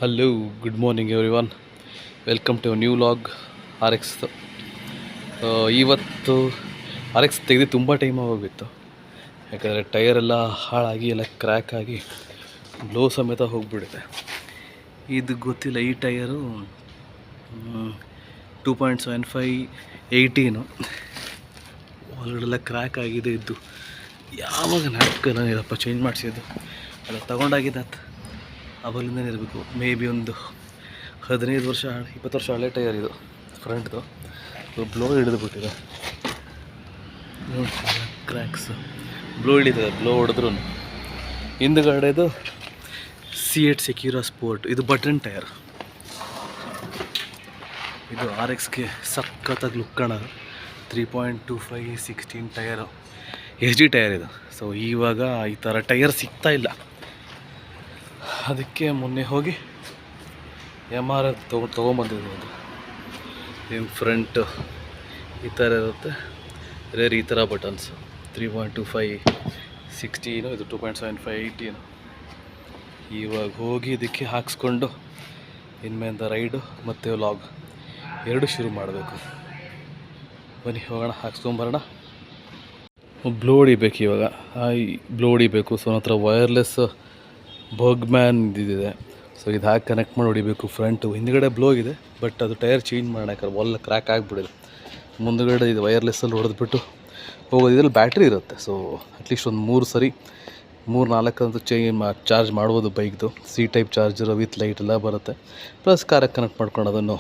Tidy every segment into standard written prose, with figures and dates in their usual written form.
Hello, good morning everyone. Welcome to new log R X. ಇವತ್ತು R X ತೆಗೆದು ತುಂಬ time ಆಗೋಗಿತ್ತು. ಯಾಕಂದರೆ ಟೈರೆಲ್ಲ ಹಾಳಾಗಿ ಎಲ್ಲ ಕ್ರ್ಯಾಕ್ ಆಗಿ ಬ್ಲೋ ಸಮೇತ ಹೋಗಿಬಿಟ್ಟಿದೆ. ಇದು ಗೊತ್ತಿಲ್ಲ, ಈ ಟೈರು 2.75 18 ಒಳಗಡೆಲ್ಲ ಕ್ರ್ಯಾಕ್ ಆಗಿದೆ. ಇದ್ದು ಯಾವಾಗ ನಾಲ್ಕನಪ್ಪ ಚೇಂಜ್ ಮಾಡಿಸಿದ್ದು, ಅಲ್ಲ ತೊಗೊಂಡಾಗಿದ್ದು ಅವಾಗಲಿಂದನೇ ಇರಬೇಕು. ಮೇ ಬಿ ಒಂದು 15 ವರ್ಷ 20 ವರ್ಷ ಹಳೆ ಟೈರ್ ಇದು, ಫ್ರಂಟ್ದು. ಬ್ಲೋ ಹಿಡಿದುಬಿಟ್ಟಿದೆ, ಕ್ರ್ಯಾಕ್ಸ್ ಬ್ಲೋ ಹಿಡಿತದೆ. ಬ್ಲೋ ಹೊಡೆದ್ರು ಹಿಂದುಗಡೆದು C8 ಸೆಕ್ಯೂರಾ ಸ್ಪೋರ್ಟ್, ಇದು ಬಟನ್ ಟೈರ್. ಇದು ಆರ್ ಎಕ್ಸ್ಗೆ ಸಖತ್ತಾಗಿ ಲುಕ್ ಕಾಣೋದು. 3.25 16 ಟೈರು, HD ಟೈರ್ ಇದು. ಸೊ ಇವಾಗ ಈ ಥರ ಟೈರ್ ಸಿಗ್ತಾ ಇಲ್ಲ. ಅದಕ್ಕೆ ಮೊನ್ನೆ ಹೋಗಿ MRF ತೊಗೊಂಬಂದಿದ್ದು. ನಿಮ್ಮ ಫ್ರಂಟ್ ಈ ಥರ ಇರುತ್ತೆ, ರೇರ್ ಈ ಥರ ಬಟನ್ಸು. 3.25 16, ಇದು 2.75 18. ಇವಾಗ ಹೋಗಿ ಇದಕ್ಕೆ ಹಾಕ್ಸ್ಕೊಂಡು ಇನ್ಮೇಲಿಂದ ರೈಡು ಮತ್ತು ವ್ಲಾಗ್ ಎರಡು ಶುರು ಮಾಡಬೇಕು. ಬನ್ನಿ ಹೋಗೋಣ, ಹಾಕ್ಸ್ಕೊಂಬರೋಣ. ಬ್ಲೋ ಹೊಡಿಬೇಕು ಇವಾಗ, ಬ್ಲೋ ಹೊಡಿಬೇಕು. ಸೊ ನನ್ನ ಹತ್ರ ವೈರ್ಲೆಸ್ ಬರ್ಗ್ಮ್ಯಾನ್ ಇದಿದೆ. ಸೊ ಇದು ಹಾಕಿ ಕನೆಕ್ಟ್ ಮಾಡಿ ಹೊಡಿಬೇಕು. ಫ್ರಂಟು ಹಿಂದುಗಡೆ ಬ್ಲೋ ಇದೆ, ಬಟ್ ಅದು ಟೈರ್ ಚೇಂಜ್ ಮಾಡೋಣ, ಯಾಕಂದ್ರೆ ಒಲ್ಲ ಕ್ರ್ಯಾಕ್ ಆಗಿಬಿಡಿದೆ. ಮುಂದುಗಡೆ ಇದು ವೈರ್ಲೆಸ್ಸಲ್ಲಿ ಹೊಡೆದ್ಬಿಟ್ಟು ಹೋಗೋದು. ಇದರಲ್ಲಿ ಬ್ಯಾಟ್ರಿ ಇರುತ್ತೆ. ಸೊ ಅಟ್ಲೀಸ್ಟ್ ಒಂದು 3-4 ಅಂತೂ ಚಾರ್ಜ್ ಮಾಡ್ಬೋದು ಬೈಕ್ದು. C type charger with light ಎಲ್ಲ ಬರುತ್ತೆ. ಪ್ಲಸ್ ಕಾರಿಗೆ ಕನೆಕ್ಟ್ ಮಾಡ್ಕೊಂಡು ಅದನ್ನು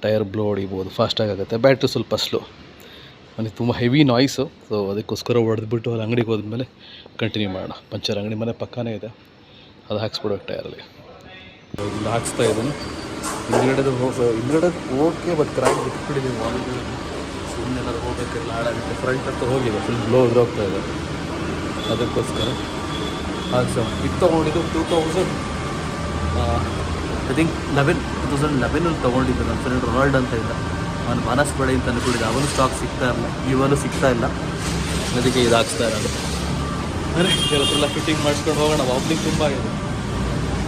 ಟೈರ್ ಬ್ಲೋ ಹೊಡಿಬೋದು, ಫಾಸ್ಟಾಗಿ ಆಗುತ್ತೆ. ಬ್ಯಾಟ್ರಿ ಸ್ವಲ್ಪ ಸ್ಲೋ, ನನಗೆ ತುಂಬ ಹೆವಿ ನಾಯ್ಸು. ಸೊ ಅದಕ್ಕೋಸ್ಕರ ಹೊಡೆದ್ಬಿಟ್ಟು ಅಲ್ಲಿ ಅಂಗಡಿಗೆ ಹೋದ್ಮೇಲೆ ಕಂಟಿನ್ಯೂ ಮಾಡೋಣ. ಪಂಚರ್ ಅಂಗಡಿ ಮನೆ ಪಕ್ಕನೇ ಇದೆ, ಅದು ಹಾಕ್ಸ್ಬಿಡೋಕೆ ಟೈರಲ್ಲಿ. ಇಲ್ಲಿ ಹಾಕ್ಸ್ತಾ ಇದ್ದೀನಿ. ಹಿಂದ್ಗಡೆದು ಓಕೆ, ಬಟ್ ಕ್ರ್ಯಾಕ್ ಬಿಟ್ಬಿಟ್ಟಿದ್ದೀನಿ. ಸುಮ್ಮನೆ ಎಲ್ಲರೂ ಹೋಗ್ಬೇಕೆಲ್ಲ ಹಾಳಾಗುತ್ತೆ. ಫ್ರಂಟ್ ಅಂತ ಹೋಗಿದೆ, ಫುಲ್ ಬ್ಲೋ ಹೋಗ್ತಾ ಇದೆ. ಅದಕ್ಕೋಸ್ಕರ ಹಾಕ್ಸೋ. ಇದು ತೊಗೊಂಡಿದ್ದು 2011 ತೊಗೊಂಡಿದ್ದು. ನನ್ನ ಫ್ರೆಂಡ್ ರೊನಾಲ್ಡ್ ಅಂತ ಇದ್ದ, ಅವನು ಮಾನಸ್ ಬಳೆ ಅಂತ ಅಂದ್ಕೊಂಡಿದ್ದೆ. ಅವನು ಸ್ಟಾಕ್ ಸಿಗ್ತಾ ಇರಲಿಲ್ಲ, ಇವನು ಸಿಗ್ತಾ ಇಲ್ಲ. ಅದಕ್ಕೆ ಇದು ಹಾಕ್ಸ್ತಾ ಇರೋದು. ಅಂದರೆ ಕೆಲವರೆಲ್ಲ ಫಿಟ್ಟಿಂಗ್ ಮಾಡಿಸ್ಕೊಂಡು ಹೋಗೋಣ. ವಾಬ್ಲಿಂಗ್ ತುಂಬ ಆಗಿದೆ.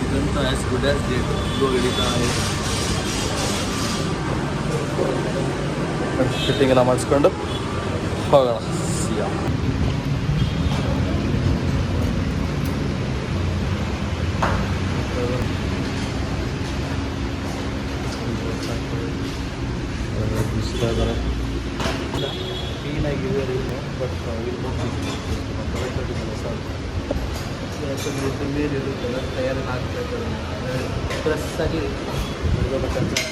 ಇದಂತ as good as date. Blow ಹಿಡಿತಾ ಇದೆ. ಫಿಟ್ಟಿಂಗ್ ಎಲ್ಲ ಮಾಡಿಸ್ಕೊಂಡು ಹೋಗೋಣ. ಸಿಯಾ ಕ್ಲೀನಾಗಿದೆ, ಬಟ್ ಮೇಲೆ ಇರುತ್ತಲ್ಲ ಟೈರ್ ಹಾಕಬೇಕು. ಪ್ರೆಸ್ಸಾಗಿ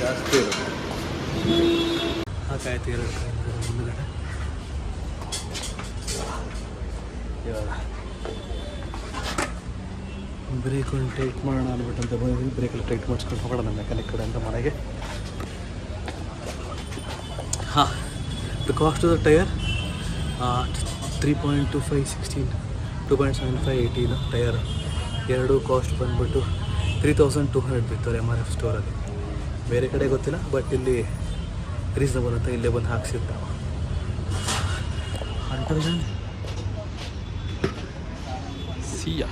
ಜಾಸ್ತಿ ಇರುತ್ತೆ. ಹಾಕಾಯ್ತು 2 ಮುಂದುಗಡೆ. ಇವಾಗ ಬ್ರೇಕ್ ಒಂದು ಟೈಟ್ ಮಾಡೋಣ ಅಂದ್ಬಿಟ್ಟು ಅಂತ ಬಂದಿದ್ದೀನಿ. ಬ್ರೇಕೆಲ್ಲ ಟೈಟ್ ಮಾಡಿಸ್ಕೊಂಡು ಹೋಗೋಣ ನಮ್ಮ ಮೆಕ್ಯಾನಿಕ್ ಕಡೆ ಅಂತ ಮನೆಗೆ. ಹಾಂ, the cost of the tyre 3.25 16, 2.75 18 tyre. ಎರಡು ಕಾಸ್ಟ್ ಬಂದುಬಿಟ್ಟು 3200 ಬಿಡ್ತಾರೆ MRF ಸ್ಟೋರಲ್ಲಿ. ಬೇರೆ ಕಡೆ ಗೊತ್ತಿಲ್ಲ, ಬಟ್ ಇಲ್ಲಿ ರೀಸನಬಲ್ ಅಂತ ಇಲ್ಲೇ ಬಂದು ಹಾಕ್ಸಿದ್ದ. ಸಿಯಾ